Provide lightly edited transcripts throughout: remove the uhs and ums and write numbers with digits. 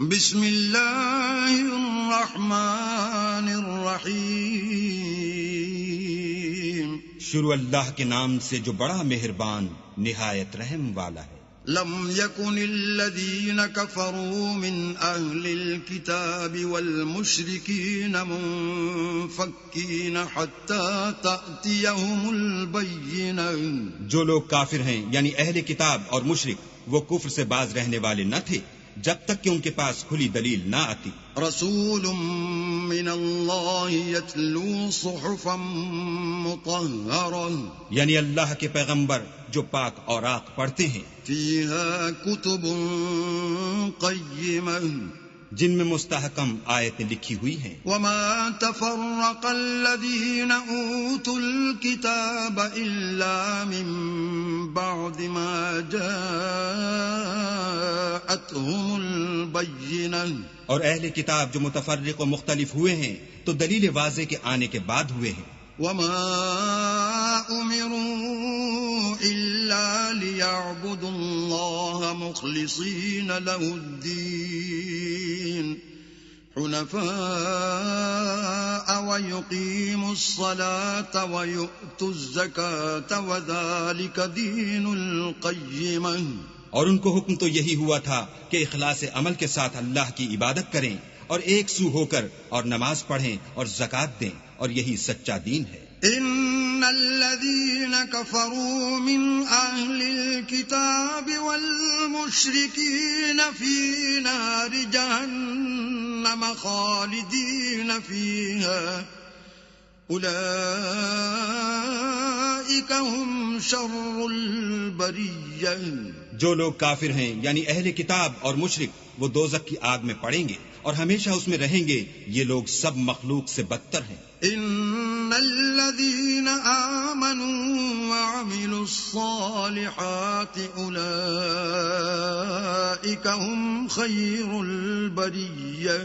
بسم اللہ الرحمن الرحیم، شروع اللہ کے نام سے جو بڑا مہربان نہایت رحم والا ہے۔ لم يكن الذين كفروا من أهل الكتاب والمشركين منفكين حتى تأتيهم البينة، جو لوگ کافر ہیں یعنی اہل کتاب اور مشرک، وہ کفر سے باز رہنے والے نہ تھے جب تک کہ ان کے پاس کھلی دلیل نہ آتی۔ رسول من اللہ یتلو صحفا مطہرہ، یعنی اللہ کے پیغمبر جو پاک اوراق پڑھتے ہیں، فیہا کتب قیمہ، جن میں مستحکم آیتیں لکھی ہوئی ہیں۔ وما تفرق الذین اوتوا الکتاب الا من بعد ما جاءتهم البینہ، اور اہل کتاب جو متفرق و مختلف ہوئے ہیں تو دلیل واضح کے آنے کے بعد ہوئے ہیں۔ وما امروا الا ليعبدوا الله مخلصين له الدين حنفاء ويقيموا الصلاة ويؤتوا الزكاة وذلك دين القيمة، اور ان کو حکم تو یہی ہوا تھا کہ اخلاص عمل کے ساتھ اللہ کی عبادت کریں اور ایک سو ہو کر اور نماز پڑھیں اور زکوٰۃ دیں، اور یہی سچا دین ہے۔ ان الذين كفروا من اهل الكتاب والمشركين في نار جهنم خالدين فيها اولئك هم شر البرية، جو لوگ کافر ہیں یعنی اہل کتاب اور مشرک، وہ دوزخ کی آگ میں پڑیں گے اور ہمیشہ اس میں رہیں گے، یہ لوگ سب مخلوق سے بدتر ہیں۔ ان الذين آمنوا وعملوا الصالحات اولئك هم خير البرية،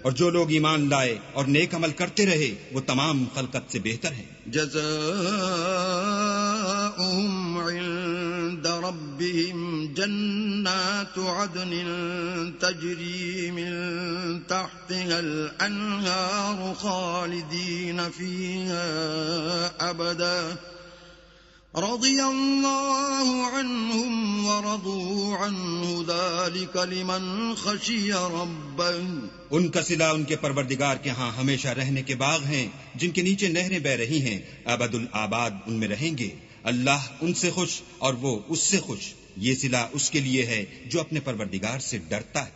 اور جو لوگ ایمان لائے اور نیک عمل کرتے رہے وہ تمام خلقت سے بہتر ہیں۔ جزاؤهم عند ربهم جنات عدن تجري من تحتها الأنهار خالدين فيها أبدا رضي الله عنهم ورضوا عنه ذلك لمن خشي ربه، ان کا صلہ ان کے پروردگار کے ہاں ہمیشہ رہنے کے باغ ہیں جن کے نیچے نہریں بہ رہی ہیں، ابد الآباد ان میں رہیں گے، اللہ ان سے خوش اور وہ اس سے خوش، یہ صلہ اس کے لیے ہے جو اپنے پروردگار سے ڈرتا ہے۔